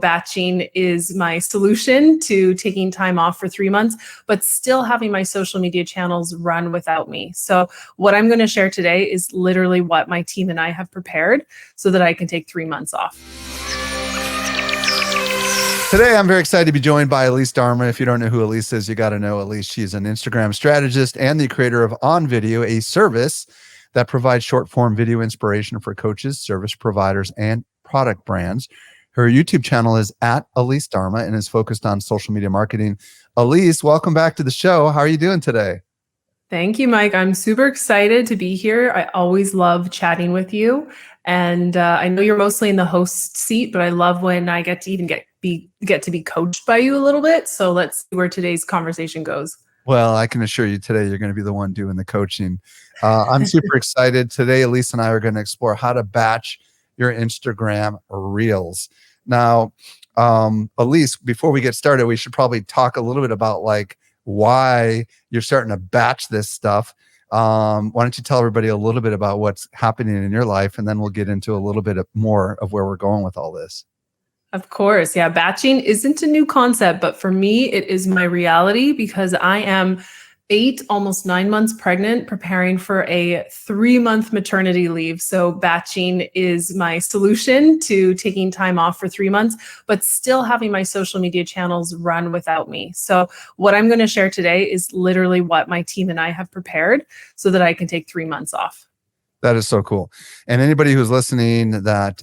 batching is my solution to taking time off for 3 months, but still having my social media channels run without me. So what I'm going to share today is literally what my team and I have prepared so that I can take 3 months off. Today, I'm very excited to be joined by Elise Dharma. If you don't know who Elise is, you got to know Elise. She's an Instagram strategist and the creator of On Video, a service that provides short-form video inspiration for coaches, service providers, and product brands. Her YouTube channel is at Elise Dharma and is focused on social media marketing. Elise, welcome back to the show. How are you doing today? Thank you, Mike. I'm super excited to be here. I always love chatting with you. And I know you're mostly in the host seat, but I love when I get to even get to be coached by you a little bit. So let's see where today's conversation goes. Well, I can assure you today you're going to be the one doing the coaching. I'm super excited. Today, Elise and I are going to explore how to batch your Instagram Reels. Now, Elise, before we get started, we should probably talk a little bit about why you're starting to batch this stuff. Why don't you tell everybody a little bit about what's happening in your life, and then we'll get into a little bit more of where we're going with all this. Of course. Yeah. Batching isn't a new concept, but for me, it is my reality because I am 8, almost 9 months pregnant, preparing for a 3-month maternity leave. So batching is my solution to taking time off for 3 months, but still having my social media channels run without me. So what I'm going to share today is literally what my team and I have prepared so that I can take 3 months off. That is so cool. And anybody who's listening that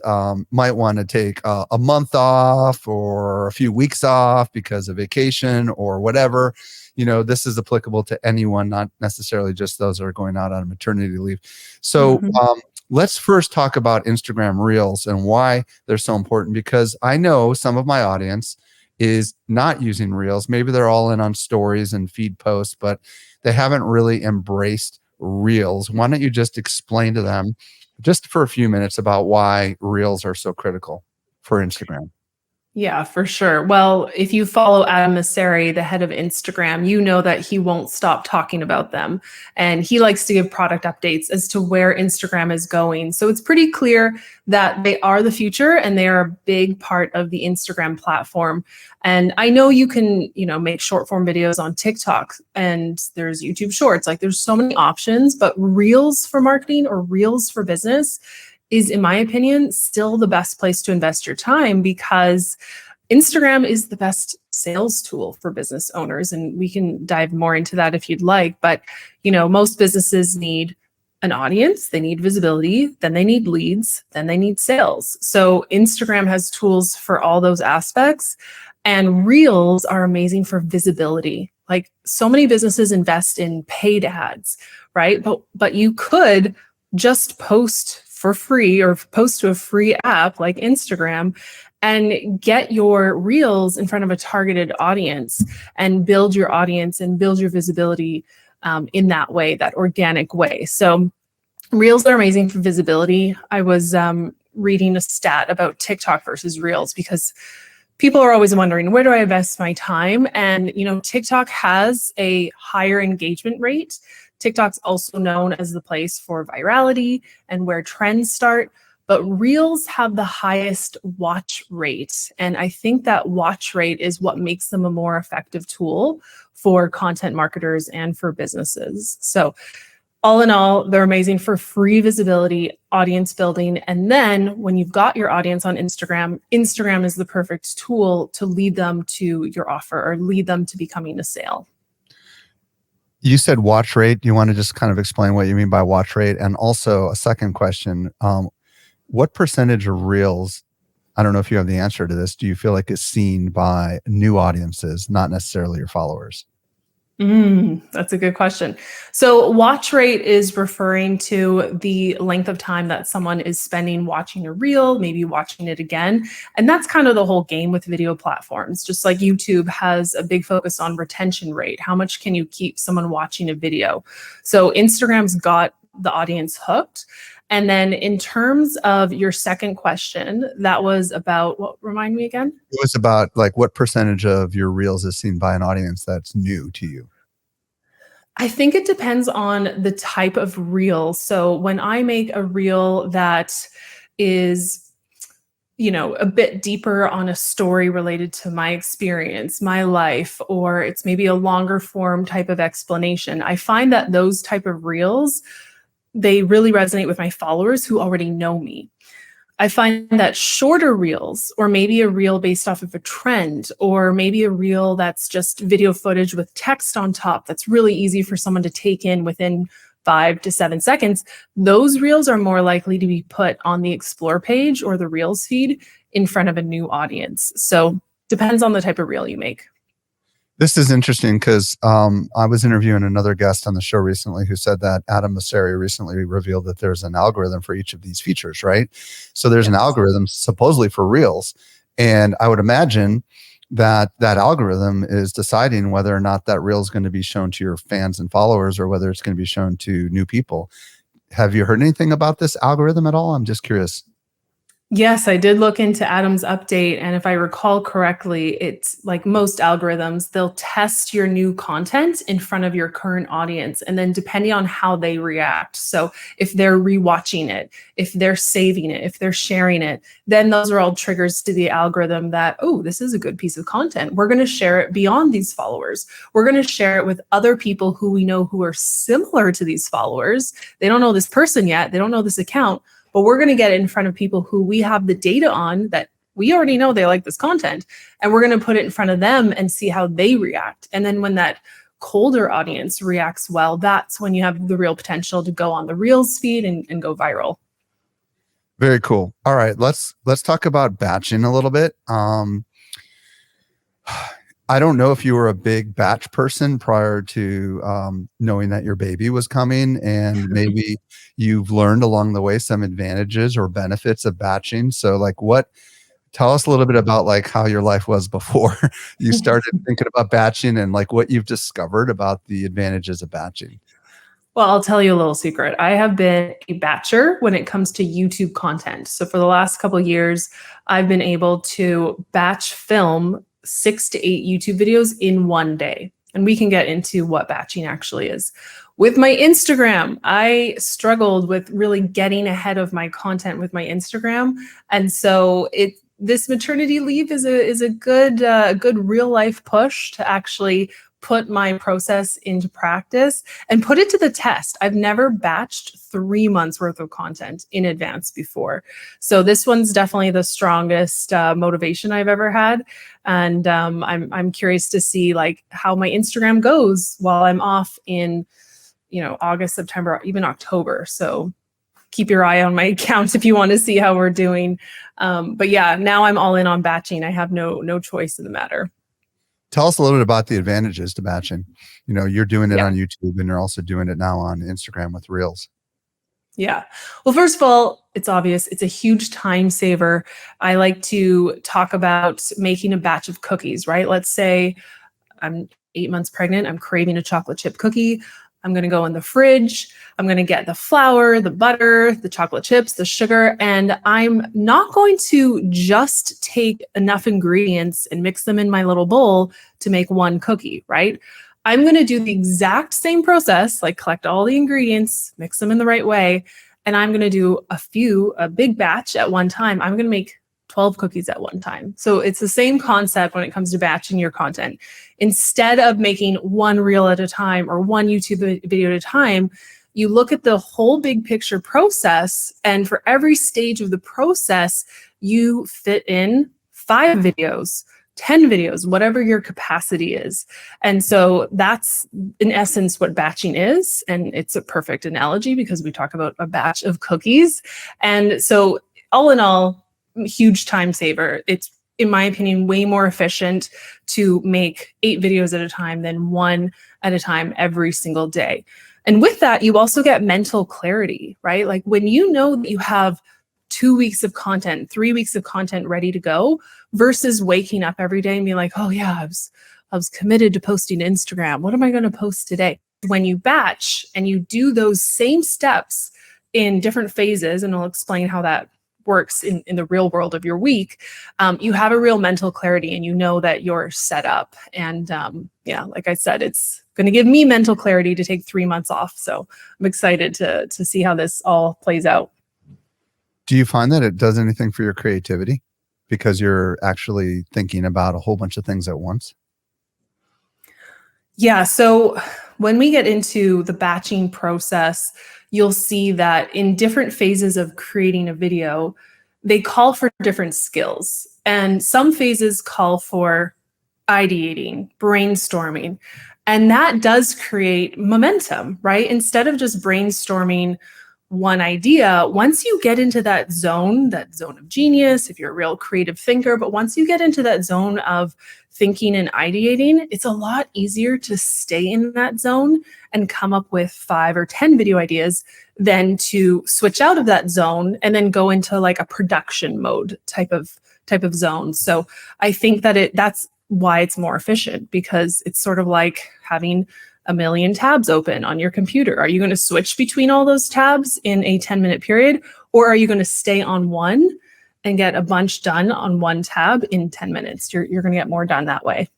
might want to take a month off or a few weeks off because of vacation or whatever, this is applicable to anyone, not necessarily just those that are going out on maternity leave. So let's first talk about Instagram Reels and why they're so important, because I know some of my audience is not using Reels. Maybe they're all in on stories and feed posts, but they haven't really embraced Reels. Why don't you just explain to them just for a few minutes about why Reels are so critical for Instagram? Yeah, for sure. Well, if you follow Adam Mosseri, the head of Instagram, you know that he won't stop talking about them. And he likes to give product updates as to where Instagram is going. So it's pretty clear that they are the future and they are a big part of the Instagram platform. And I know you can, make short form videos on TikTok and there's YouTube Shorts. There's so many options, but Reels for marketing or Reels for business is, in my opinion, still the best place to invest your time because Instagram is the best sales tool for business owners. And we can dive more into that if you'd like. But, most businesses need an audience, they need visibility, then they need leads, then they need sales. So Instagram has tools for all those aspects. And Reels are amazing for visibility. So many businesses invest in paid ads, right? But you could just post for free or post to a free app like Instagram and get your Reels in front of a targeted audience and build your audience and build your visibility in that way, that organic way. So Reels are amazing for visibility. I was reading a stat about TikTok versus Reels because people are always wondering, where do I invest my time? And, TikTok has a higher engagement rate. TikTok's also known as the place for virality and where trends start, but Reels have the highest watch rate. And I think that watch rate is what makes them a more effective tool for content marketers and for businesses. So all in all, they're amazing for free visibility, audience building. And then when you've got your audience on Instagram, Instagram is the perfect tool to lead them to your offer or lead them to becoming a sale. You said watch rate. Do you want to just kind of explain what you mean by watch rate? And also a second question, what percentage of Reels, I don't know if you have the answer to this, do you feel like is seen by new audiences, not necessarily your followers? That's a good question. So watch rate is referring to the length of time that someone is spending watching a reel, maybe watching it again. And that's kind of the whole game with video platforms. Just like YouTube has a big focus on retention rate. How much can you keep someone watching a video? So Instagram's got the audience hooked. And then in terms of your second question, that was about, what, remind me again? It was about what percentage of your Reels is seen by an audience that's new to you? I think it depends on the type of reel. So when I make a reel that is a bit deeper on a story related to my experience, my life, or it's maybe a longer form type of explanation, I find that those type of reels, they really resonate with my followers who already know me. I find that shorter reels, or maybe a reel based off of a trend, or maybe a reel that's just video footage with text on top, that's really easy for someone to take in within 5 to 7 seconds, those reels are more likely to be put on the explore page or the reels feed in front of a new audience. So depends on the type of reel you make. This is interesting because I was interviewing another guest on the show recently who said that Adam Mosseri recently revealed that there's an algorithm for each of these features, right? So there's an algorithm supposedly for reels. And I would imagine that algorithm is deciding whether or not that reel is going to be shown to your fans and followers or whether it's going to be shown to new people. Have you heard anything about this algorithm at all? I'm just curious. Yes, I did look into Adam's update, and if I recall correctly, it's like most algorithms, they'll test your new content in front of your current audience, and then depending on how they react. So if they're rewatching it, if they're saving it, if they're sharing it, then those are all triggers to the algorithm that, oh, this is a good piece of content. We're going to share it beyond these followers. We're going to share it with other people who we know who are similar to these followers. They don't know this person yet. They don't know this account. But we're going to get it in front of people who we have the data on that we already know they like this content. And we're going to put it in front of them and see how they react. And then when that colder audience reacts well, that's when you have the real potential to go on the Reels feed and go viral. Very cool. All right, let's talk about batching a little bit. I don't know if you were a big batch person prior to knowing that your baby was coming, and maybe you've learned along the way some advantages or benefits of batching. So tell us a little bit about like how your life was before you started thinking about batching and like what you've discovered about the advantages of batching. Well, I'll tell you a little secret. I have been a batcher when it comes to YouTube content. So for the last couple of years, I've been able to batch film 6 to 8 YouTube videos in one day. And we can get into what batching actually is. With my Instagram, I struggled with really getting ahead of my content with my Instagram. And so this maternity leave is a good real life push to actually put my process into practice and put it to the test. I've never batched 3 months worth of content in advance before. So this one's definitely the strongest motivation I've ever had. And I'm curious to see like how my Instagram goes while I'm off in, August, September, even October. So keep your eye on my account if you want to see how we're doing. But yeah, now I'm all in on batching. I have no choice in the matter. Tell us a little bit about the advantages to batching. You're doing it on YouTube and you're also doing it now on Instagram with Reels. Yeah. Well, first of all, it's obvious. It's a huge time saver. I like to talk about making a batch of cookies, right? Let's say I'm 8 months pregnant. I'm craving a chocolate chip cookie. I'm going to go in the fridge. I'm going to get the flour, the butter, the chocolate chips, the sugar, and I'm not going to just take enough ingredients and mix them in my little bowl to make one cookie, right? I'm going to do the exact same process, like collect all the ingredients, mix them in the right way, and I'm going to do a big batch at one time. I'm going to make 12 cookies at one time. So it's the same concept when it comes to batching your content. Instead of making one reel at a time or one YouTube video at a time, you look at the whole big picture process, and for every stage of the process, you fit in 5 videos, 10 videos, whatever your capacity is. And so that's in essence what batching is. And it's a perfect analogy because we talk about a batch of cookies. And so all in all, huge time saver. It's, in my opinion, way more efficient to make 8 videos at a time than 1 at a time every single day. And with that, you also get mental clarity, right? Like when you know that you have 2 weeks of content, 3 weeks of content ready to go versus waking up every day and being like, oh yeah, I was committed to posting to Instagram. What am I going to post today? When you batch and you do those same steps in different phases, and I'll explain how that works in the real world of your week, you have a real mental clarity and you know that you're set up. And like I said, it's going to give me mental clarity to take 3 months off. So I'm excited to see how this all plays out. Do you find that it does anything for your creativity because you're actually thinking about a whole bunch of things at once? Yeah. So when we get into the batching process, you'll see that in different phases of creating a video, they call for different skills. And some phases call for ideating, brainstorming. And that does create momentum, right? Instead of just brainstorming one idea, once you get into that zone of genius, if you're a real creative thinker, but once you get into that zone of thinking and ideating, it's a lot easier to stay in that zone and come up with 5 or 10 video ideas than to switch out of that zone and then go into like a production mode type of zone. So I think that that's why it's more efficient, because it's sort of like having a million tabs open on your computer. Are you going to switch between all those tabs in a 10-minute period, or are you going to stay on one and get a bunch done on one tab in 10 minutes? You're going to get more done that way.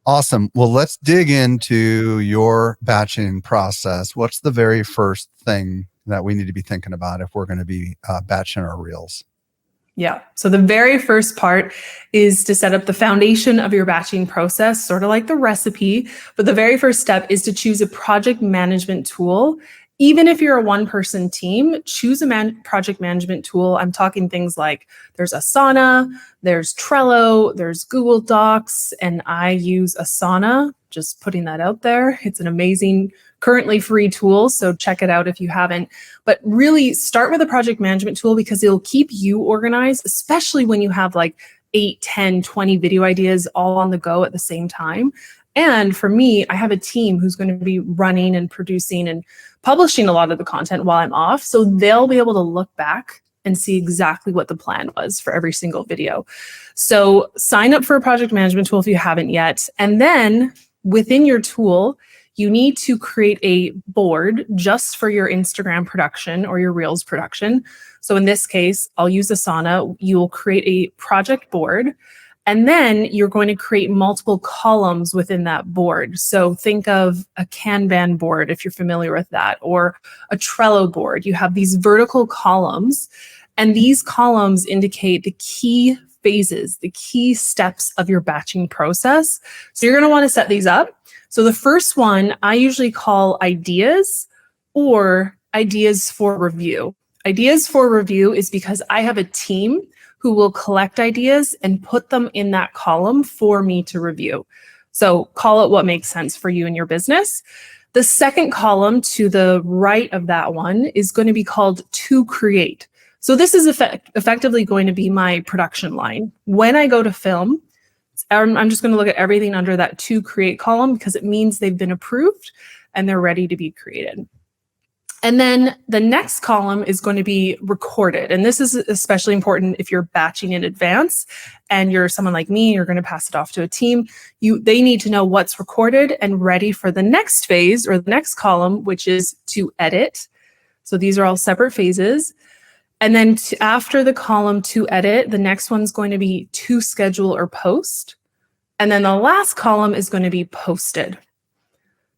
Awesome. Well, let's dig into your batching process. What's the very first thing that we need to be thinking about if we're going to be batching our reels? Yeah. So the very first part is to set up the foundation of your batching process, sort of like the recipe. But the very first step is to choose a project management tool. Even if you're a one-person team, choose a project management tool. I'm talking things like there's Asana, there's Trello, there's Google Docs, and I use Asana, just putting that out there. It's an amazing, currently free tool, so check it out if you haven't. But really start with a project management tool because it'll keep you organized, especially when you have like 8, 10, 20 video ideas all on the go at the same time. And for me, I have a team who's going to be running and producing and publishing a lot of the content while I'm off. So they'll be able to look back and see exactly what the plan was for every single video. So sign up for a project management tool if you haven't yet. And then within your tool, you need to create a board just for your Instagram production or your Reels production. So in this case, I'll use Asana. You'll create a project board. And then you're going to create multiple columns within that board. So think of a Kanban board, if you're familiar with that, or a Trello board. You have these vertical columns, and these columns indicate the key phases, the key steps of your batching process. So you're going to want to set these up. So the first one I usually call ideas or ideas for review. Ideas for review is because I have a team who will collect ideas and put them in that column for me to review. So call it what makes sense for you and your business. The second column to the right of that one is going to be called to create. So this is effectively going to be my production line. When I go to film, I'm just going to look at everything under that to create column because it means they've been approved and they're ready to be created. And then the next column is going to be recorded. And this is especially important if you're batching in advance and you're someone like me, you're going to pass it off to a team. They need to know what's recorded and ready for the next phase or the next column, which is to edit. So these are all separate phases. And then after the column to edit, the next one's going to be to schedule or post. And then the last column is going to be posted.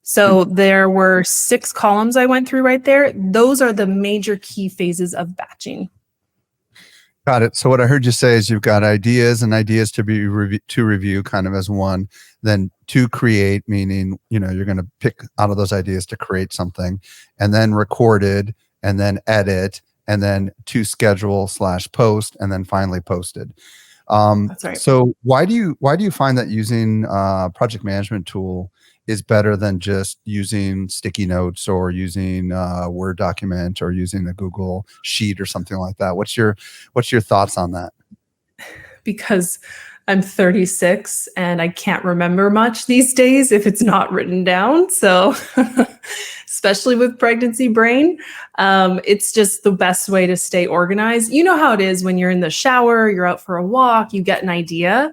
So there were 6 columns I went through right there. Those are the major key phases of batching. Got it. So what I heard you say is you've got ideas and ideas to be to review kind of as one, then to create, meaning, you're going to pick out of those ideas to create something, and then recorded, and then edit, and then to schedule / post, and then finally posted. That's right. So why do you find that using a project management tool is better than just using sticky notes or using a Word document or using a Google Sheet or something like that? What's your thoughts on that? Because I'm 36 and I can't remember much these days if it's not written down. So especially with pregnancy brain, it's just the best way to stay organized. You know how it is when you're in the shower, you're out for a walk, you get an idea.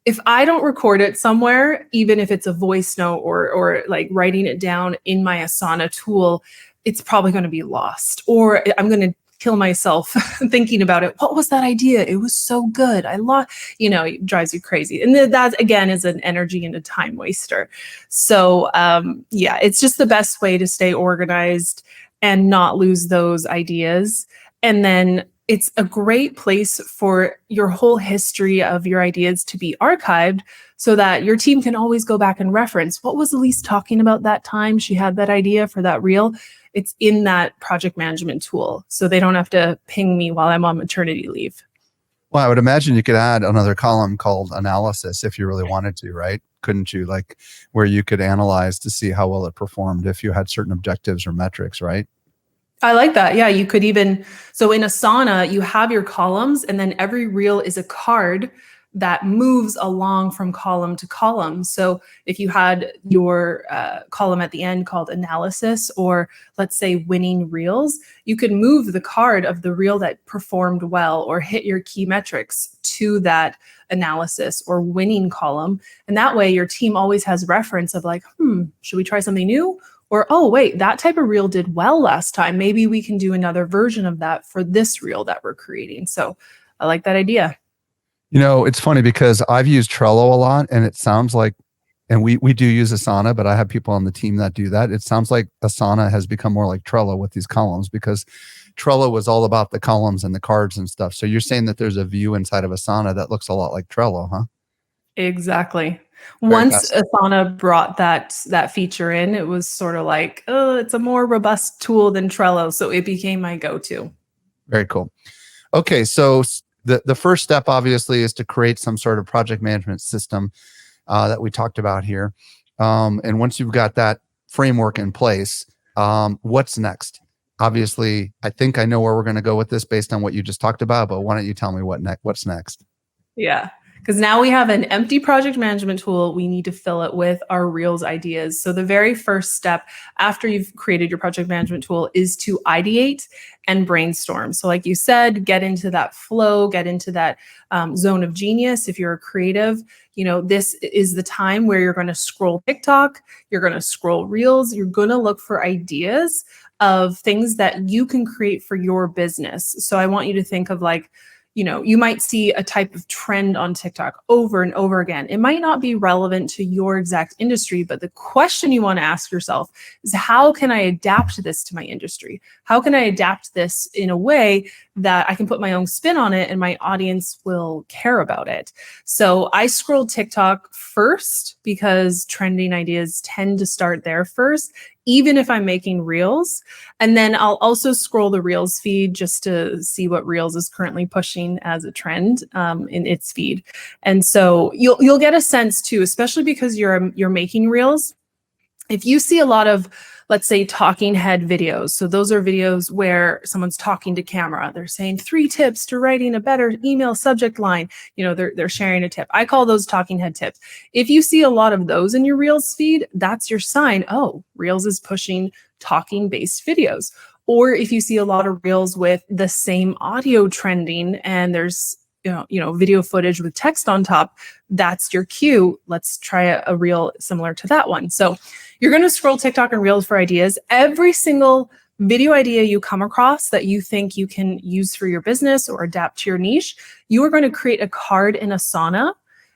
If I don't record it somewhere, even if it's a voice note or like writing it down in my Asana tool, it's probably going to be lost, or I'm going to kill myself thinking about it. What was that idea? It was so good. It drives you crazy. And that again is an energy and a time waster. So it's just the best way to stay organized and not lose those ideas. And then it's a great place for your whole history of your ideas to be archived so that your team can always go back and reference what was Elise talking about that time she had that idea for that reel. It's in that project management tool, so they don't have to ping me while I'm on maternity leave. Well, I would imagine you could add another column called analysis if you really wanted to, right? Couldn't you? Like where you could analyze to see how well it performed if you had certain objectives or metrics, right? I like that. Yeah, you could even, so in Asana, you have your columns, and then every reel is a card that moves along from column to column. So if you had your column at the end called analysis, or let's say winning reels, you could move the card of the reel that performed well or hit your key metrics to that analysis or winning column. And that way your team always has reference of like, should we try something new? Or, oh, wait, that type of reel did well last time. Maybe we can do another version of that for this reel that we're creating. So I like that idea. You know, it's funny because I've used Trello a lot, and it sounds like, and we do use Asana, but I have people on the team that do that. It sounds like Asana has become more like Trello with these columns, because Trello was all about the columns and the cards and stuff. So you're saying that there's a view inside of Asana that looks a lot like Trello, huh? Exactly. Very Once fascinating. Asana brought that feature in, it was sort of like, oh, it's a more robust tool than Trello. So it became my go-to. Very cool. Okay, so the first step obviously is to create some sort of project management system that we talked about here. And once you've got that framework in place, what's next? Obviously, I think I know where we're going to go with this based on what you just talked about, but why don't you tell me what's next? Yeah. Because now we have an empty project management tool. We need to fill it with our Reels ideas. So the very first step after you've created your project management tool is to ideate and brainstorm. So like you said, get into that flow, get into that zone of genius. If you're a creative, you know, this is the time where you're going to scroll TikTok, you're going to scroll Reels, you're going to look for ideas of things that you can create for your business. So I want you to think of like, you know, you might see a type of trend on TikTok over and over again. It might not be relevant to your exact industry, but the question you want to ask yourself is, how can I adapt this to my industry? How can I adapt this in a way that I can put my own spin on it and my audience will care about it? So I scrolled TikTok first because trending ideas tend to start there first, even if I'm making Reels. And then I'll also scroll the Reels feed just to see what Reels is currently pushing as a trend in its feed. And so you'll get a sense too, especially because you're making Reels. If you see a lot of, let's say, talking head videos, so those are videos where someone's talking to camera, they're saying 3 tips to writing a better email subject line, you know, they're sharing a tip. I call those talking head tips. If you see a lot of those in your Reels feed, that's your sign, oh, Reels is pushing talking based videos. Or if you see a lot of Reels with the same audio trending and there's video footage with text on top, that's your cue. Let's try a reel similar to that one. So you're going to scroll TikTok and Reels for ideas. Every single video idea you come across that you think you can use for your business or adapt to your niche, you are going to create a card in Asana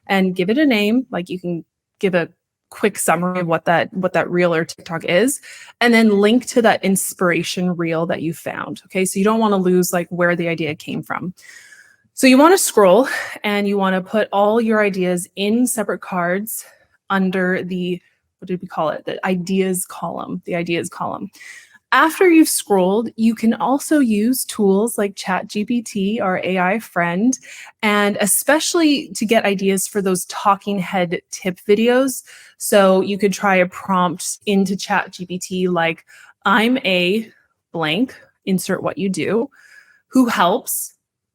and give it a name. Like you can give a quick summary of what that reel or TikTok is, and then link to that inspiration reel that you found. Okay, so you don't want to lose like where the idea came from. So you want to scroll and you want to put all your ideas in separate cards under the, what did we call it? The ideas column, After you've scrolled, you can also use tools like ChatGPT, our AI friend, and especially to get ideas for those talking head tip videos. So you could try a prompt into ChatGPT like, I'm a blank, insert what you do, who helps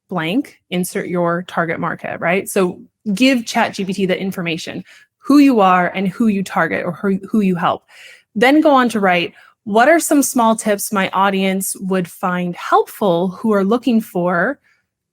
blank, insert your target market, right? So give ChatGPT the information, who you are and who you target or who you help. Then go on to write, what are some small tips my audience would find helpful who are looking for,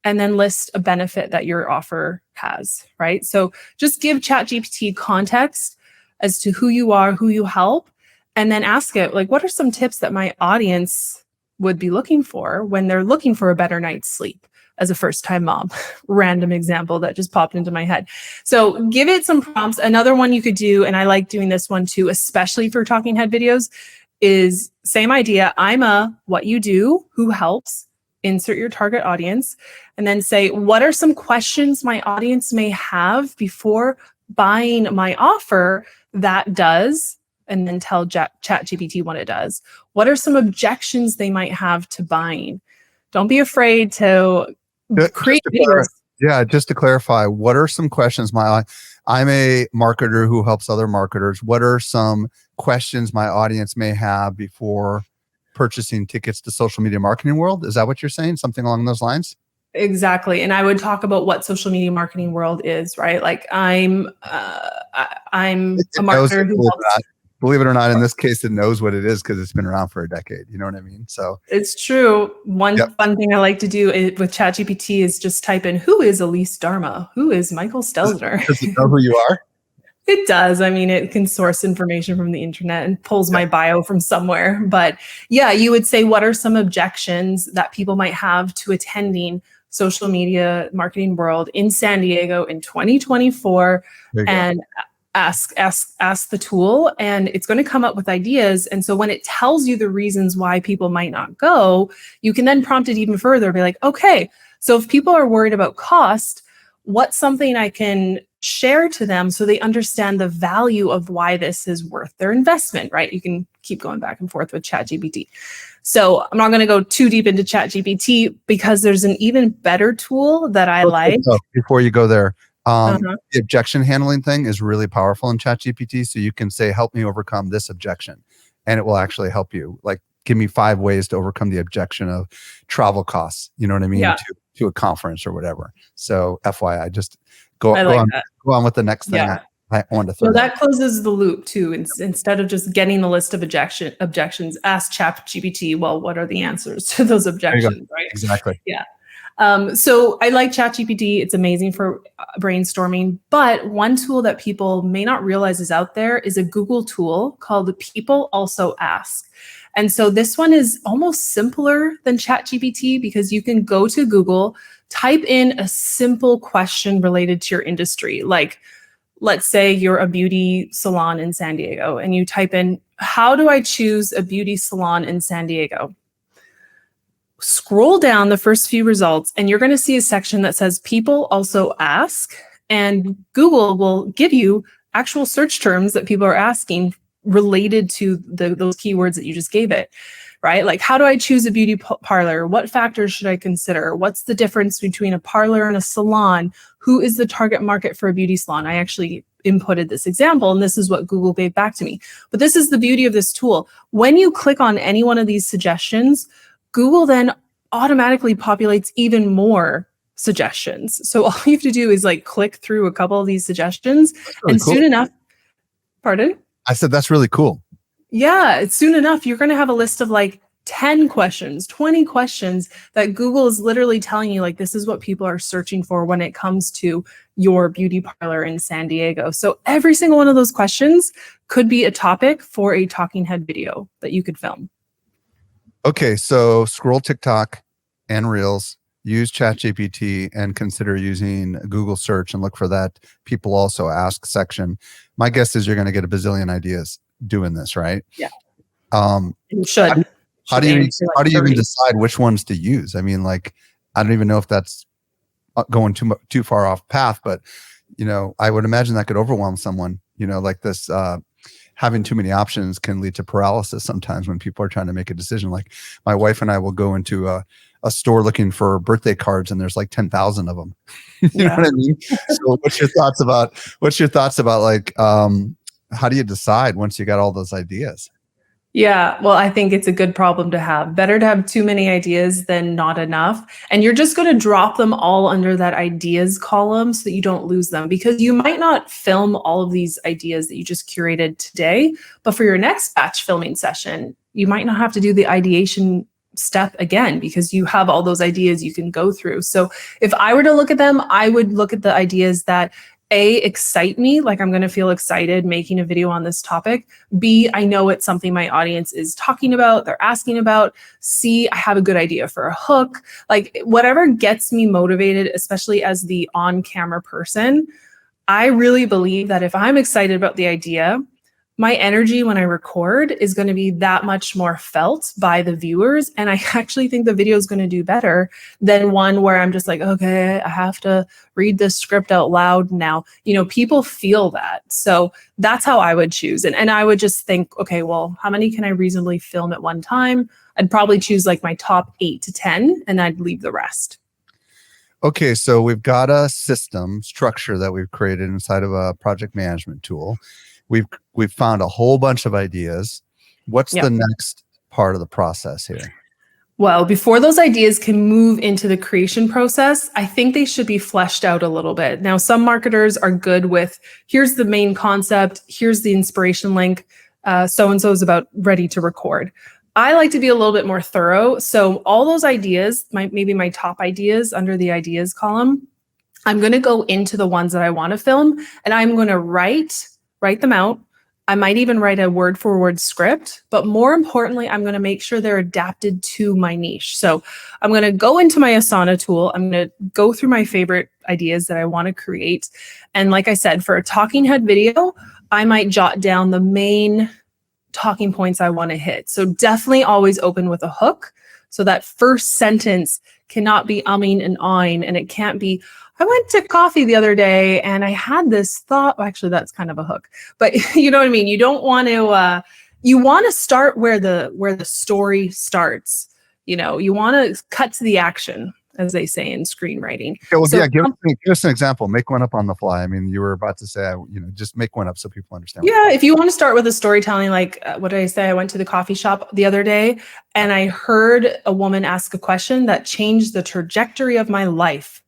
and then list a benefit that your offer has, right? So just give ChatGPT context as to who you are, who you help, and then ask it, like, what are some tips that my audience would be looking for when they're looking for a better night's sleep? As a first-time mom, random example that just popped into my head. So give it some prompts. Another one you could do, and I like doing this one too, especially for talking head videos, is same idea. I'm a what you do, who helps, insert your target audience, and then say, what are some questions my audience may have before buying my offer that does, and then tell ChatGPT what it does. What are some objections they might have to buying? Don't be afraid to create videos. Yeah, just to clarify, what are some questions I'm a marketer who helps other marketers. What are some questions my audience may have before purchasing tickets to Social Media Marketing World? Is that what you're saying? Something along those lines? Exactly. And I would talk about what Social Media Marketing World is, right? Like I'm a marketer who helps. Believe it or not, in this case, it knows what it is because it's been around for a decade. You know what I mean? So it's true. One fun thing I like to do with ChatGPT is just type in, who is Elise Dharma? Who is Michael Stelzner? Does it know who you are? It does. I mean, it can source information from the internet and pulls my bio from somewhere. But yeah, you would say, what are some objections that people might have to attending Social Media Marketing World in San Diego in 2024? And ask the tool, and it's going to come up with ideas. And so when it tells you the reasons why people might not go, you can then prompt it even further, be like, okay, so if people are worried about cost, what's something I can share to them so they understand the value of why this is worth their investment, right? You can keep going back and forth with ChatGPT. So I'm not going to go too deep into ChatGPT because there's an even better tool that I like. Before you go there, the objection handling thing is really powerful in ChatGPT. So you can say, help me overcome this objection, and it will actually help you. Like, give me 5 ways to overcome the objection of travel costs. You know what I mean? To a conference or whatever. So FYI, just go on with the next thing. I wanted to throw. So that closes the loop too. Instead of just getting the list of objections, ask ChatGPT, well, what are the answers to those objections, right? Exactly. Yeah. So I like ChatGPT. It's amazing for brainstorming. But one tool that people may not realize is out there is a Google tool called People Also Ask. And so this one is almost simpler than ChatGPT because you can go to Google, type in a simple question related to your industry. Like, let's say you're a beauty salon in San Diego, and you type in, how do I choose a beauty salon in San Diego? Scroll down the first few results, and you're going to see a section that says people also ask, and Google will give you actual search terms that people are asking related to those keywords that you just gave it, right? Like, how do I choose a beauty parlor? What factors should I consider? What's the difference between a parlor and a salon? Who is the target market for a beauty salon? I actually inputted this example, and this is what Google gave back to me. But this is the beauty of this tool. When you click on any one of these suggestions, Google then automatically populates even more suggestions. So all you have to do is like click through a couple of these suggestions, and soon enough, pardon? I said, that's really cool. Yeah, soon enough, you're going to have a list of like 10 questions, 20 questions that Google is literally telling you, like, this is what people are searching for when it comes to your beauty parlor in San Diego. So every single one of those questions could be a topic for a talking head video that you could film. Okay, so scroll TikTok and Reels, use ChatGPT, and consider using Google search and look for that people also ask section. My guess is you're going to get a bazillion ideas doing this, right? Yeah. You should. How do you even decide which ones to use? I mean, like, I don't even know if that's going too far off path, but I would imagine that could overwhelm someone. Like this. Having too many options can lead to paralysis sometimes when people are trying to make a decision. Like, my wife and I will go into a store looking for birthday cards, and there's like 10,000 of them. You know what I mean? So what's your thoughts about like, how do you decide once you got all those ideas? Yeah, well, I think it's a good problem to have. Better to have too many ideas than not enough. And you're just going to drop them all under that ideas column so that you don't lose them, because you might not film all of these ideas that you just curated today, but for your next batch filming session, you might not have to do the ideation step again because you have all those ideas you can go through. So if I were to look at them, I would look at the ideas that excite me, like I'm going to feel excited making a video on this topic. B, I know it's something my audience is talking about, they're asking about. C, I have a good idea for a hook. Like, whatever gets me motivated, especially as the on-camera person, I really believe that if I'm excited about the idea, my energy when I record is going to be that much more felt by the viewers. And I actually think the video is going to do better than one where I'm just like, okay, I have to read this script out loud now. People feel that. So that's how I would choose. And I would just think, okay, well, how many can I reasonably film at one time? I'd probably choose like my top 8 to 10, and I'd leave the rest. Okay, so we've got a system structure that we've created inside of a project management tool. We've found a whole bunch of ideas. What's the next part of the process here? Well, before those ideas can move into the creation process, I think they should be fleshed out a little bit. Now, some marketers are good with, here's the main concept, here's the inspiration link, so-and-so is about ready to record. I like to be a little bit more thorough. So all those ideas, maybe my top ideas under the ideas column, I'm going to go into the ones that I want to film, and I'm going to write them out. I might even write a word for word script, but more importantly, I'm going to make sure they're adapted to my niche. So I'm going to go into my Asana tool. I'm going to go through my favorite ideas that I want to create. And like I said, for a talking head video, I might jot down the main talking points I want to hit. So definitely always open with a hook. So that first sentence cannot be umming and ahhing, and it can't be, I went to coffee the other day and I had this thought. Well, actually, that's kind of a hook, but you know what I mean? You don't want to, you want to start where the story starts. You want to cut to the action, as they say in screenwriting. Okay, well, so, give us an example. Make one up on the fly. I mean, you were about to say, just make one up so people understand. Yeah, if you want to start with a storytelling, like what did I say? I went to the coffee shop the other day and I heard a woman ask a question that changed the trajectory of my life.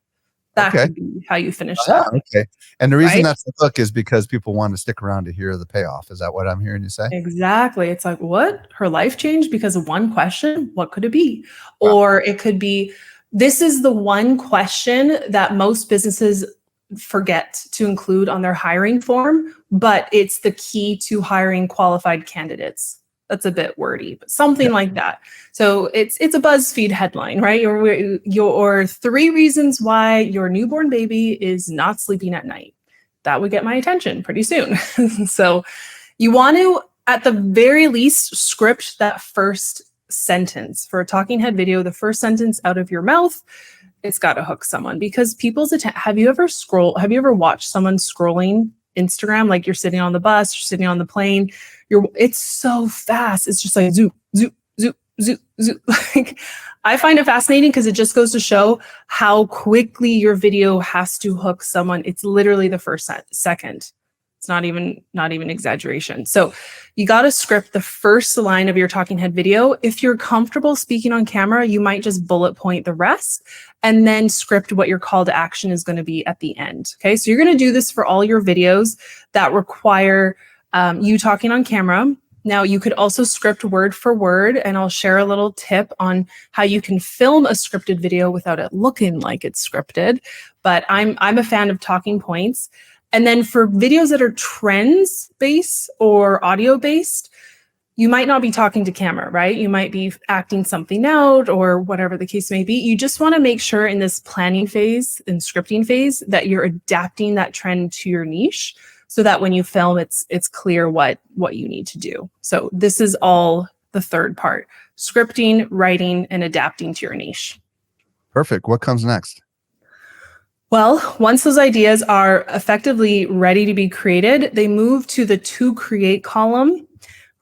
That could be how you finish that. Okay. And the reason that's the hook is because people want to stick around to hear the payoff. Is that what I'm hearing you say? Exactly. It's like, what? Her life changed because of one question? What could it be? Wow. Or it could be, this is the one question that most businesses forget to include on their hiring form, but it's the key to hiring qualified candidates. That's a bit wordy, but something like that. So it's a BuzzFeed headline, right? Your 3 reasons why your newborn baby is not sleeping at night. That would get my attention pretty soon. So you want to, at the very least, script that first sentence. For a talking head video, the first sentence out of your mouth, it's got to hook someone, because people's have you ever watched someone scrolling Instagram? Like you're sitting on the bus, you're sitting on the plane, it's so fast. It's just like zoop, zoop, zoop, zoop, zoop. Like, I find it fascinating because it just goes to show how quickly your video has to hook someone. It's literally the first second. It's not even exaggeration. So you got to script the first line of your talking head video. If you're comfortable speaking on camera, you might just bullet point the rest and then script what your call to action is going to be at the end. Okay, so you're going to do this for all your videos that require you talking on camera. Now you could also script word for word, and I'll share a little tip on how you can film a scripted video without it looking like it's scripted. But I'm a fan of talking points. And then for videos that are trends based or audio based, you might not be talking to camera, right? You might be acting something out or whatever the case may be. You just want to make sure in this planning phase and scripting phase that you're adapting that trend to your niche, so that when you film, it's clear what you need to do. So this is all the third part: scripting, writing, and adapting to your niche. Perfect. What comes next? Well, once those ideas are effectively ready to be created, they move to the to create column,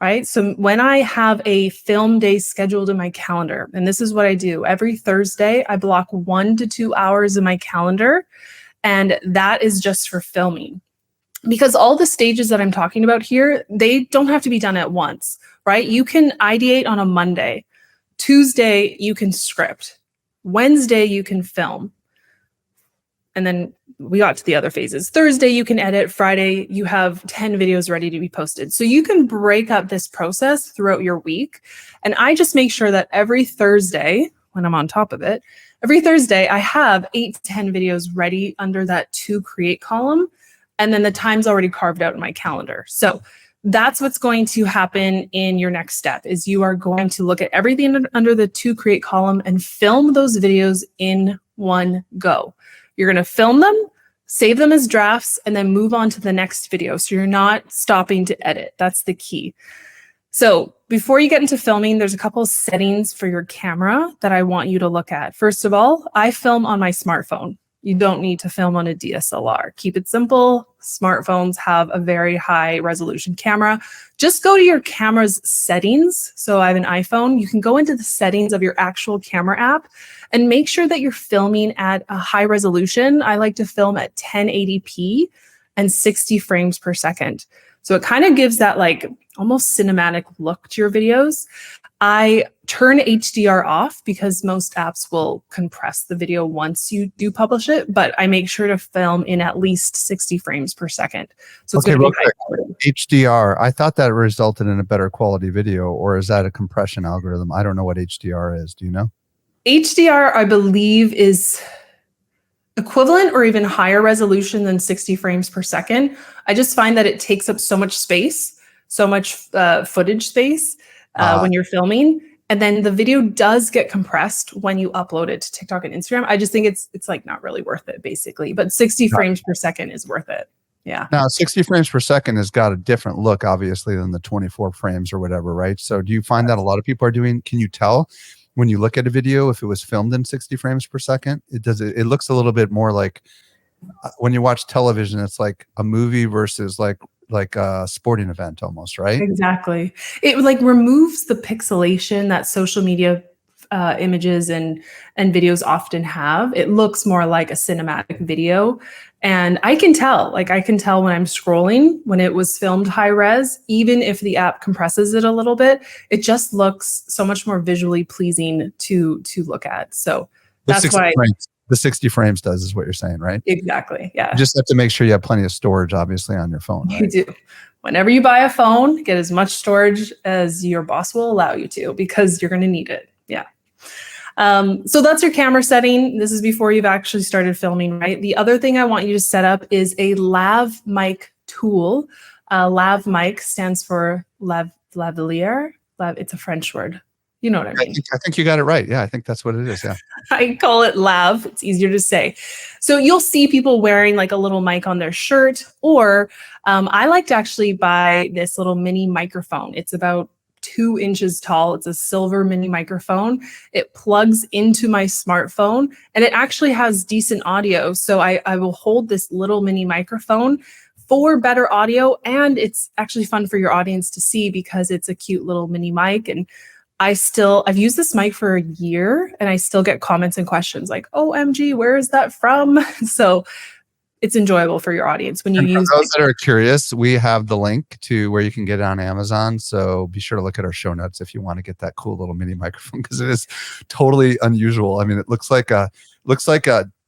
right? So when I have a film day scheduled in my calendar, and this is what I do, every Thursday, I block 1 to 2 hours in my calendar, and that is just for filming. Because all the stages that I'm talking about here, they don't have to be done at once, right? You can ideate on a Monday. Tuesday, you can script. Wednesday, you can film. And then we got to the other phases. Thursday, you can edit. Friday, you have 10 videos ready to be posted. So you can break up this process throughout your week. And I just make sure that every Thursday, when I'm on top of it, every Thursday, I have 8 to 10 videos ready under that to create column. And then the time's already carved out in my calendar. So that's what's going to happen in your next step, is you are going to look at everything under the to create column and film those videos in one go. You're going to film them, save them as drafts, and then move on to the next video. So you're not stopping to edit. That's the key. So before you get into filming, there's a couple of settings for your camera that I want you to look at. First of all, I film on my smartphone. You don't need to film on a DSLR. Keep it simple. Smartphones have a very high resolution camera. Just go to your camera's settings. So I have an iPhone. You can go into the settings of your actual camera app and make sure that you're filming at a high resolution. I like to film at 1080p and 60 frames per second. So it kind of gives that like almost cinematic look to your videos. I turn HDR off because most apps will compress the video once you do publish it, but I make sure to film in at least 60 frames per second. So it's going to be high quality. HDR, I thought that resulted in a better quality video, or is that a compression algorithm? I don't know what HDR is. Do you know? HDR, I believe, is equivalent or even higher resolution than 60 frames per second. I just find that it takes up so much space, so much footage space when you're filming. And then the video does get compressed when you upload it to TikTok and Instagram. I just think it's like not really worth it, basically. But 60 frames per second is worth it. Yeah. Now, 60 frames per second has got a different look, obviously, than the 24 frames or whatever, right? So do you find that a lot of people are doing, can you tell when you look at a video if it was filmed in 60 frames per second? It looks a little bit more like when you watch television, it's like a movie versus like a sporting event almost, right? Exactly. It like removes the pixelation that social media images and videos often have. It looks more like a cinematic video. And I can tell when I'm scrolling, when it was filmed high res, even if the app compresses it a little bit, it just looks so much more visually pleasing to look at. So that's why the 60 frames does is what you're saying, right? Exactly. Yeah. You just have to make sure you have plenty of storage, obviously, on your phone. Right? You do. Whenever you buy a phone, get as much storage as your boss will allow you to, because you're going to need it. Yeah. So that's your camera setting. This is before you've actually started filming, right? The other thing I want you to set up is a lav mic tool. Lav mic stands for lavalier. It's a French word. You know what I mean? I think you got it right. Yeah, I think that's what it is. Yeah. I call it lav. It's easier to say. So you'll see people wearing like a little mic on their shirt, or I like to actually buy this little mini microphone. It's about 2 inches tall. It's a silver mini microphone. It plugs into my smartphone and it actually has decent audio. So I will hold this little mini microphone for better audio, and it's actually fun for your audience to see because it's a cute little mini mic. And I've used this mic for a year and I still get comments and questions like, OMG, where is that from? So it's enjoyable for your audience when you use those that are curious. We have the link to where you can get it on Amazon. So be sure to look at our show notes if you want to get that cool little mini microphone, because it is totally unusual. I mean, it looks like a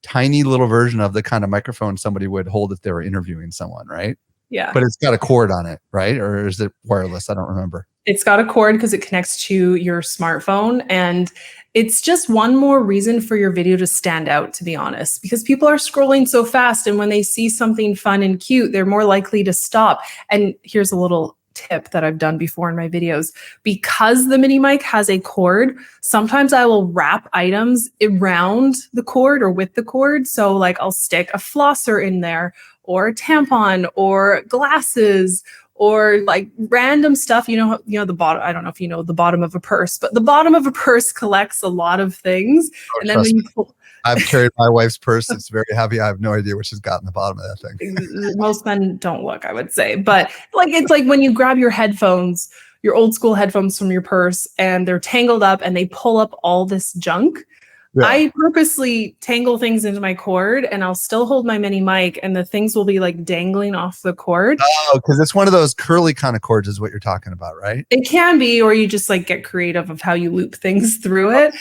tiny little version of the kind of microphone somebody would hold if they were interviewing someone, right? Yeah. But it's got a cord on it, right? Or is it wireless? I don't remember. It's got a cord because it connects to your smartphone, and it's just one more reason for your video to stand out, to be honest, because people are scrolling so fast, and when they see something fun and cute, they're more likely to stop. And here's a little tip that I've done before in my videos. Because the mini mic has a cord, sometimes I will wrap items around the cord or with the cord. So like I'll stick a flosser in there, or a tampon, or glasses, or like random stuff, you know, the bottom, I don't know if you know the bottom of a purse, but the bottom of a purse collects a lot of things. And then when you pull, I've carried my wife's purse. It's very heavy. I have no idea what she's got in the bottom of that thing. Most men don't look, I would say. But like, it's like when you grab your headphones, your old school headphones from your purse, and they're tangled up and they pull up all this junk. Yeah. I purposely tangle things into my cord, and I'll still hold my mini mic, and the things will be like dangling off the cord. Oh, because it's one of those curly kind of cords is what you're talking about, right? It can be, or you just like get creative of how you loop things through it.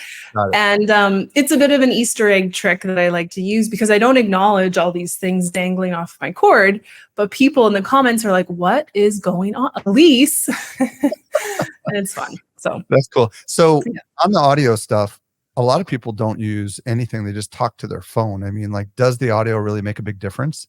And it's a bit of an Easter egg trick that I like to use, because I don't acknowledge all these things dangling off my cord, but people in the comments are like, what is going on, Elise? And it's fun. So that's cool. So on the audio stuff, a lot of people don't use anything. They just talk to their phone. I mean, like, does the audio really make a big difference?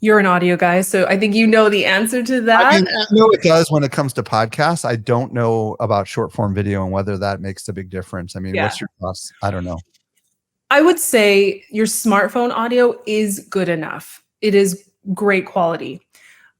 You're an audio guy, so I think you know the answer to that. I know it does when it comes to podcasts. I don't know about short form video and whether that makes a big difference. I mean, what's your thoughts? I don't know. I would say your smartphone audio is good enough. It is great quality.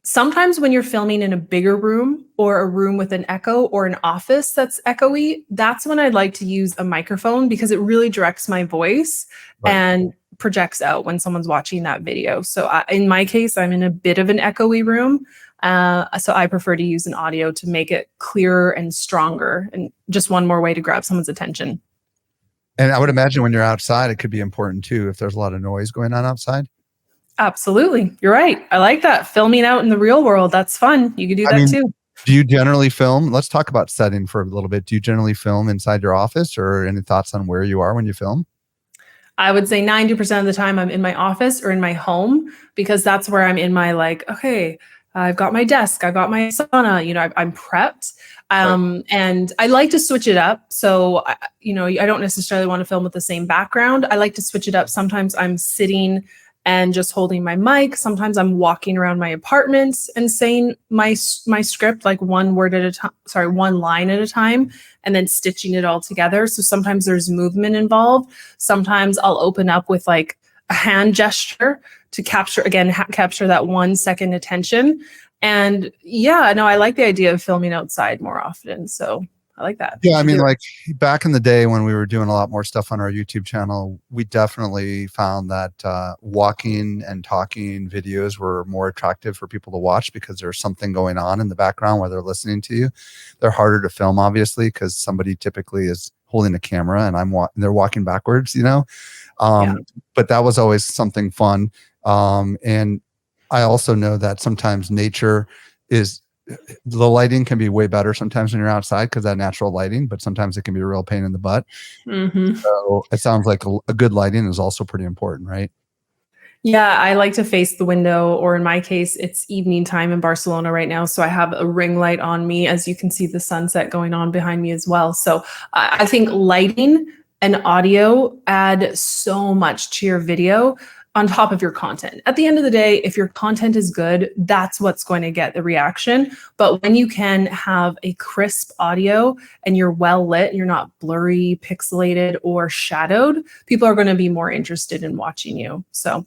Sometimes when you're filming in a bigger room or a room with an echo or an office that's echoey, that's when I'd like to use a microphone because it really directs my voice Right. and projects out when someone's watching that video. So in my case, I'm in a bit of an echoey room. So I prefer to use an audio to make it clearer and stronger, and just one more way to grab someone's attention. And I would imagine when you're outside, it could be important too if there's a lot of noise going on outside. Absolutely. You're right. I like that. Filming out in the real world. That's fun. You could do that too. Do you generally film? Let's talk about setting for a little bit. Do you generally film inside your office, or any thoughts on where you are when you film? I would say 90% of the time I'm in my office or in my home, because that's where I'm in my okay, I've got my desk, I've got my sauna, I'm prepped. And I like to switch it up. So, I don't necessarily want to film with the same background. I like to switch it up. Sometimes I'm sitting and just holding my mic. Sometimes I'm walking around my apartment and saying my script, like one line at a time, and then stitching it all together. So sometimes there's movement involved. Sometimes I'll open up with a hand gesture to capture that 1 second attention. And I like the idea of filming outside more often. So I like that. Yeah, I mean, back in the day when we were doing a lot more stuff on our YouTube channel, we definitely found that walking and talking videos were more attractive for people to watch because there's something going on in the background while they're listening to you. They're harder to film, obviously, because somebody typically is holding a camera and they're walking backwards, But that was always something fun. And I also know that sometimes the lighting can be way better sometimes when you're outside because that natural lighting, but sometimes it can be a real pain in the butt. Mm-hmm. So it sounds like a good lighting is also pretty important, right? Yeah, I like to face the window, or in my case, it's evening time in Barcelona right now. So I have a ring light on me. As you can see, the sunset going on behind me as well. So I think lighting and audio add so much to your video on top of your content. At the end of the day, if your content is good, that's what's going to get the reaction. But when you can have a crisp audio and you're well lit, you're not blurry, pixelated, or shadowed, people are going to be more interested in watching you. So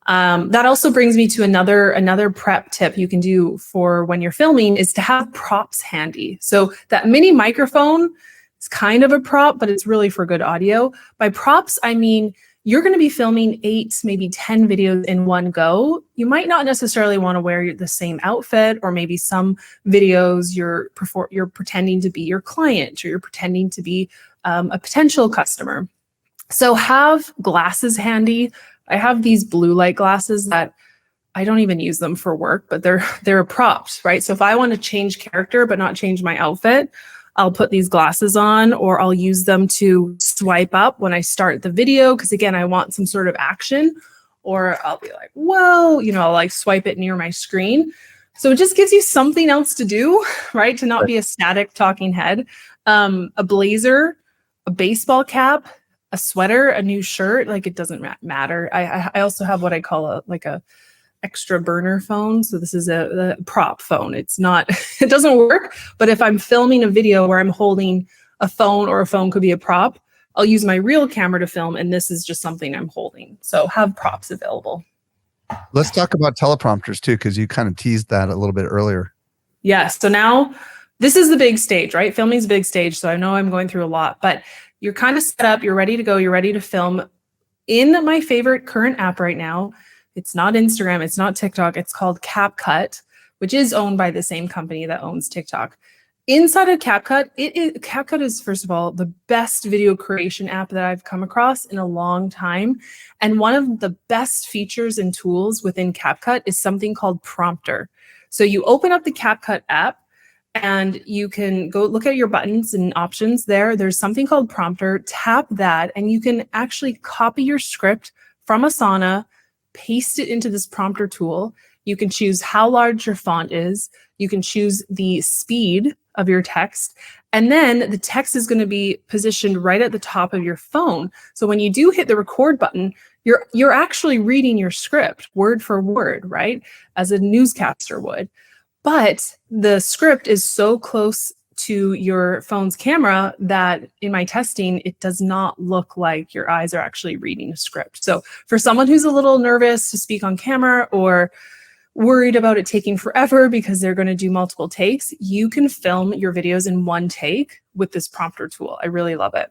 that also brings me to another prep tip you can do for when you're filming is to have props handy. So that mini microphone is kind of a prop, but it's really for good audio. By props, I mean, you're going to be filming 8, maybe 10 videos in one go. You might not necessarily want to wear the same outfit, or maybe some videos you're pretending to be your client, or you're pretending to be a potential customer. So have glasses handy. I have these blue light glasses that I don't even use them for work, but they're a prop, right? So if I want to change character but not change my outfit, I'll put these glasses on, or I'll use them to swipe up when I start the video. Because again, I want some sort of action, or I'll be like, whoa, I'll swipe it near my screen. So it just gives you something else to do, right? To not be a static talking head. A blazer, a baseball cap, a sweater, a new shirt, it doesn't matter. I also have what I call a extra burner phone. So this is a prop phone. It doesn't work, but if I'm filming a video where I'm holding a phone, or a phone could be a prop, I'll use my real camera to film, and this is just something I'm holding. So have props available. Let's talk about teleprompters too, because you kind of teased that a little bit earlier. Yes. So now this is the big stage, right? Filming is a big stage. So I know I'm going through a lot, but you're kind of set up, you're ready to go, you're ready to film. In my favorite current app right now, it's not Instagram, it's not TikTok, it's called CapCut, which is owned by the same company that owns TikTok. Inside of CapCut, CapCut is, first of all, the best video creation app that I've come across in a long time. And one of the best features and tools within CapCut is something called Prompter. So you open up the CapCut app and you can go look at your buttons and options there. There's something called Prompter. Tap that and you can actually copy your script from Asana, paste it into this Prompter tool. You can choose how large your font is. You can choose the speed of your text. And then the text is going to be positioned right at the top of your phone. So when you do hit the record button, you're actually reading your script word for word, right? As a newscaster would. But the script is so close to your phone's camera that in my testing, it does not look like your eyes are actually reading a script. So for someone who's a little nervous to speak on camera or worried about it taking forever because they're going to do multiple takes, you can film your videos in one take with this prompter tool. I really love it.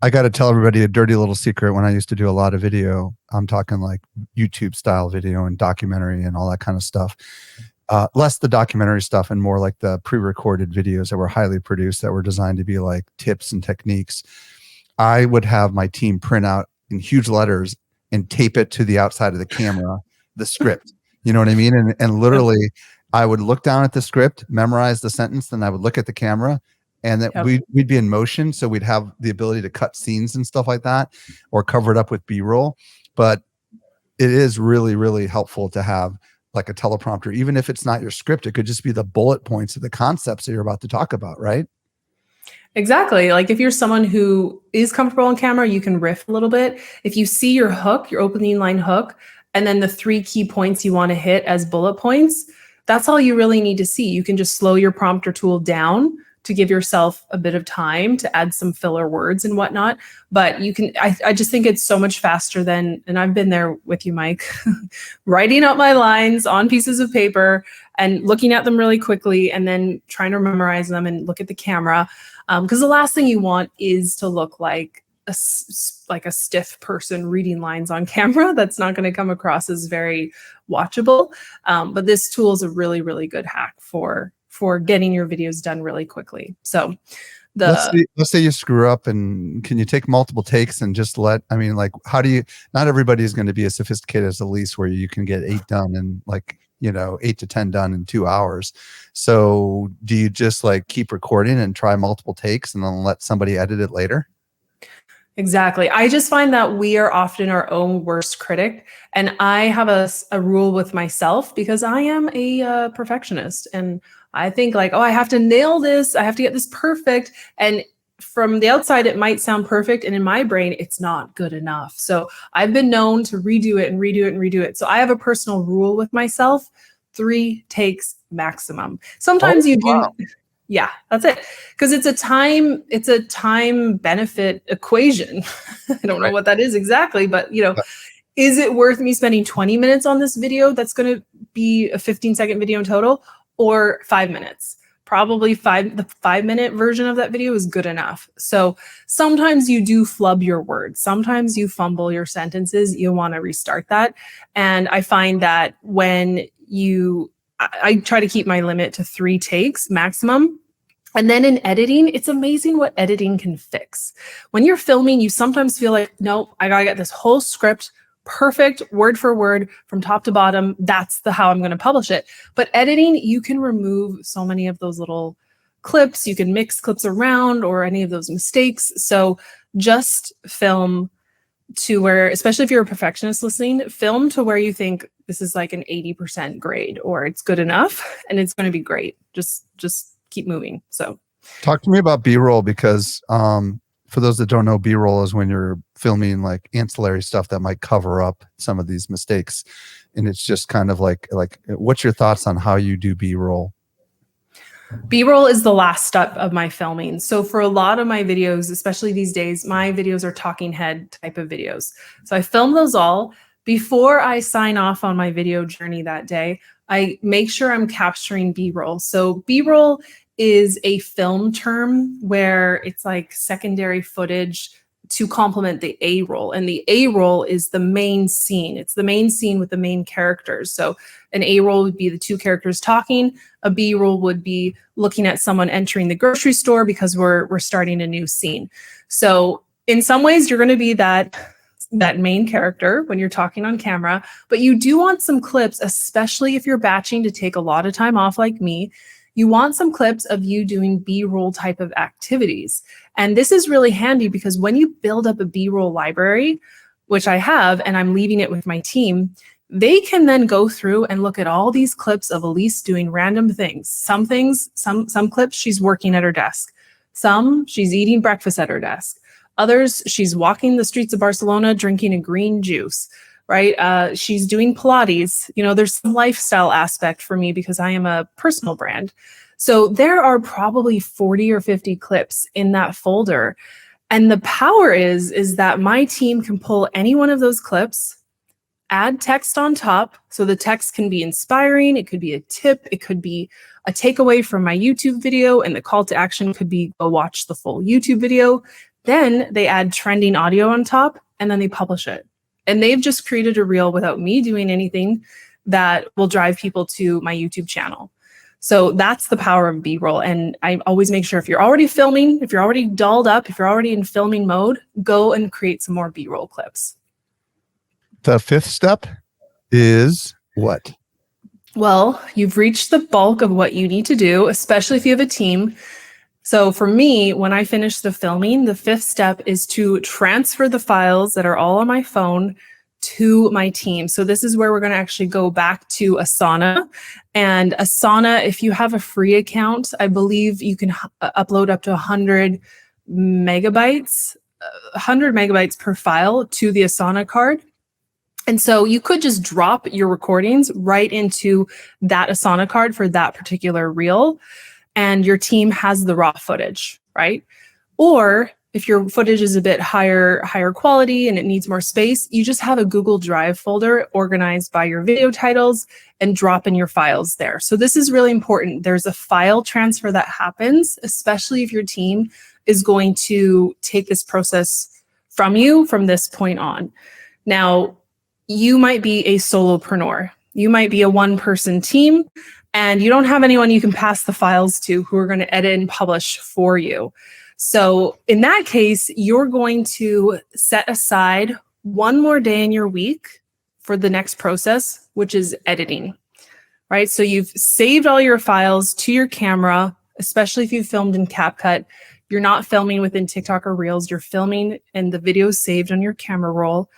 I got to tell everybody a dirty little secret. When I used to do a lot of video, I'm talking like YouTube style video and documentary and all that kind of stuff. Less the documentary stuff and more like the pre-recorded videos that were highly produced that were designed to be like tips and techniques. I would have my team print out in huge letters and tape it to the outside of the camera, the script. You know what I mean? And literally, I would look down at the script, memorize the sentence, then I would look at the camera, and that we'd be in motion. So we'd have the ability to cut scenes and stuff like that, or cover it up with B-roll. But it is really, really helpful to have like a teleprompter, even if it's not your script. It could just be the bullet points of the concepts that you're about to talk about, right? Exactly. Like if you're someone who is comfortable on camera, you can riff a little bit. If you see your hook, your opening line hook, and then the 3 key points you want to hit as bullet points, that's all you really need to see. You can just slow your prompter tool down to give yourself a bit of time to add some filler words and whatnot. But you can, I just think it's so much faster than, and I've been there with you, Mike, writing out my lines on pieces of paper and looking at them really quickly and then trying to memorize them and look at the camera. Because the last thing you want is to look like a stiff person reading lines on camera. That's not going to come across as very watchable. But this tool is a really, really good hack for getting your videos done really quickly. So let's say you screw up, and can you take multiple takes and just how do you, not everybody is going to be as sophisticated as Elise where you can get 8 done in 8 to 10 done in 2 hours. So do you just keep recording and try multiple takes and then let somebody edit it later? Exactly. I just find that we are often our own worst critic. And I have a rule with myself because I am a perfectionist. And I think I have to nail this. I have to get this perfect. And from the outside, it might sound perfect. And in my brain, it's not good enough. So I've been known to redo it and redo it and redo it. So I have a personal rule with myself, 3 takes maximum. Sometimes you do. Wow. Yeah, that's it. Because it's a time benefit equation. I don't know what that is exactly, but is it worth me spending 20 minutes on this video that's going to be a 15-second video in total, or 5 minutes? Probably the 5-minute version of that video is good enough. So sometimes you do flub your words. Sometimes you fumble your sentences. You want to restart that. And I find that when I try to keep my limit to 3 takes maximum. And then in editing, it's amazing what editing can fix. When you're filming, you sometimes feel like, nope, I gotta get this whole script perfect word for word from top to bottom. That's how I'm going to publish it. But editing, you can remove so many of those little clips. You can mix clips around or any of those mistakes. So just film to where, especially if you're a perfectionist listening, film to where you think this is like an 80% grade or it's good enough and it's going to be great. Just keep moving. So talk to me about B-roll, because for those that don't know, B-roll is when you're filming ancillary stuff that might cover up some of these mistakes. And it's just kind of like what's your thoughts on how you do B-roll? B-roll is the last step of my filming. So for a lot of my videos, especially these days, my videos are talking head type of videos. So I film those all. Before I sign off on my video journey that day, I make sure I'm capturing B-roll. So B-roll is a film term where it's like secondary footage to complement the A-roll. And the A-roll is the main scene. It's the main scene with the main characters. So an A-roll would be the 2 characters talking. A B-roll would be looking at someone entering the grocery store because we're starting a new scene. So in some ways, you're going to be that main character when you're talking on camera, but you do want some clips, especially if you're batching to take a lot of time off like me. You want some clips of you doing B-roll type of activities. And this is really handy because when you build up a B-roll library, which I have, and I'm leaving it with my team, they can then go through and look at all these clips of Elise doing random things. Some clips she's working at her desk. Some she's eating breakfast at her desk. Others, she's walking the streets of Barcelona drinking a green juice, right? She's doing Pilates. There's some lifestyle aspect for me because I am a personal brand. So there are probably 40 or 50 clips in that folder. And the power is that my team can pull any one of those clips, add text on top. So the text can be inspiring. It could be a tip. It could be a takeaway from my YouTube video. And the call to action could be go watch the full YouTube video. Then they add trending audio on top and then they publish it. And they've just created a reel without me doing anything that will drive people to my YouTube channel. So that's the power of B-roll. And I always make sure if you're already filming, if you're already dolled up, if you're already in filming mode, go and create some more B-roll clips. The fifth step is what? Well, you've reached the bulk of what you need to do, especially if you have a team. So for me, when I finish the filming, the fifth step is to transfer the files that are all on my phone to my team. So this is where we're going to actually go back to Asana. And Asana, if you have a free account, I believe you can upload up to 100 megabytes per file to the Asana card. And so you could just drop your recordings right into that Asana card for that particular reel, and your team has the raw footage, right? Or if your footage is a bit higher quality and it needs more space, you just have a Google Drive folder organized by your video titles and drop in your files there. So this is really important. There's a file transfer that happens, especially if your team is going to take this process from you from this point on. Now, you might be a solopreneur. You might be a one-person team, and you don't have anyone you can pass the files to who are going to edit and publish for you. So in that case, you're going to set aside one more day in your week for the next process, which is editing, right? So you've saved all your files to your camera, especially if you've filmed in CapCut. You're not filming within TikTok or Reels. You're filming and the video is saved on your camera roll.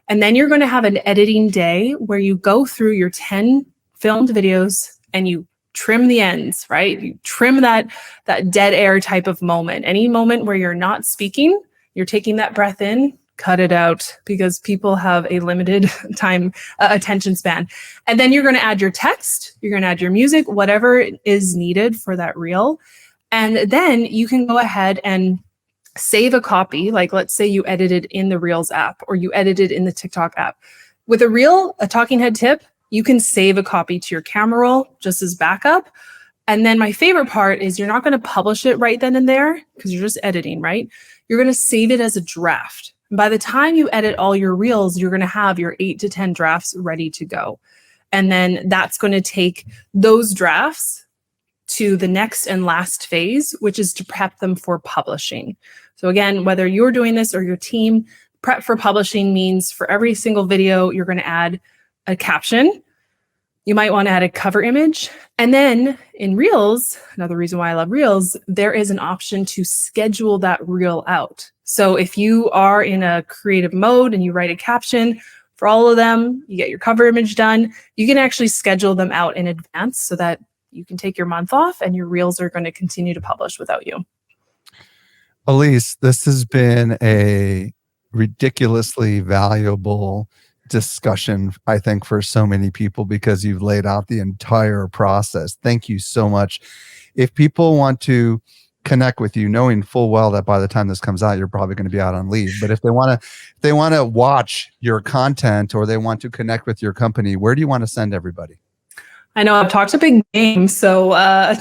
And then you're going to have an editing day where you go through your 10 filmed videos and you trim the ends, right? You trim that dead air type of moment. Any moment where you're not speaking, you're taking that breath in, cut it out, because people have a limited time attention span. And then you're going to add your text, you're going to add your music, whatever is needed for that reel. And then you can go ahead and save a copy. Like let's say you edited in the Reels app or you edited in the TikTok app. With a reel, a talking head tip, you can save a copy to your camera roll just as backup. And then my favorite part is you're not going to publish it right then and there because you're just editing, right? You're going to save it as a draft. And by the time you edit all your reels, you're going to have your 8 to 10 drafts ready to go. And then that's going to take those drafts to the next and last phase, which is to prep them for publishing. So again, whether you're doing this or your team, prep for publishing means for every single video, you're going to add a caption. You might want to add a cover image. And then in Reels, another reason why I love Reels, there is an option to schedule that reel out. So if you are in a creative mode and you write a caption for all of them, you get your cover image done, you can actually schedule them out in advance so that you can take your month off and your reels are going to continue to publish without you. Elise, this has been a ridiculously valuable discussion, I think, for so many people because you've laid out the entire process. Thank you so much. If people want to connect with you, knowing full well that by the time this comes out, you're probably going to be out on leave, but if they want to watch your content or they want to connect with your company, where do you want to send everybody? I know I've talked a big game, so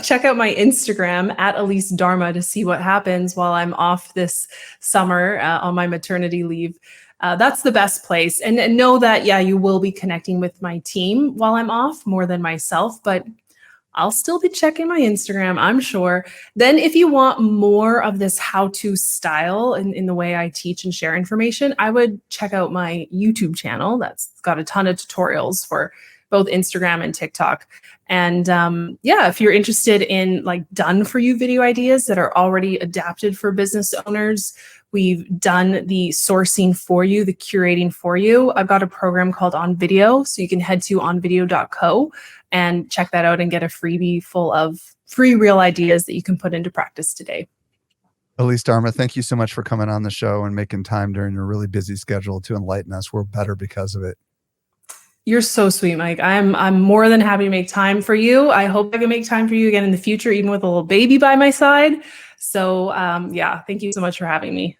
check out my Instagram at Elise Dharma to see what happens while I'm off this summer on my maternity leave. That's the best place. And know that, yeah, you will be connecting with my team while I'm off more than myself, but I'll still be checking my Instagram, I'm sure. Then if you want more of this how-to style in the way I teach and share information, I would check out my YouTube channel. That's got a ton of tutorials for both Instagram and TikTok. And yeah, if you're interested in like done for you video ideas that are already adapted for business owners, we've done the sourcing for you, the curating for you. I've got a program called On Video, so you can head to onvideo.co and check that out and get a freebie full of free reel ideas that you can put into practice today. Elise Dharma, thank you so much for coming on the show and making time during your really busy schedule to enlighten us. We're better because of it. You're so sweet, Mike. I'm more than happy to make time for you. I hope I can make time for you again in the future, even with a little baby by my side. So yeah, thank you so much for having me.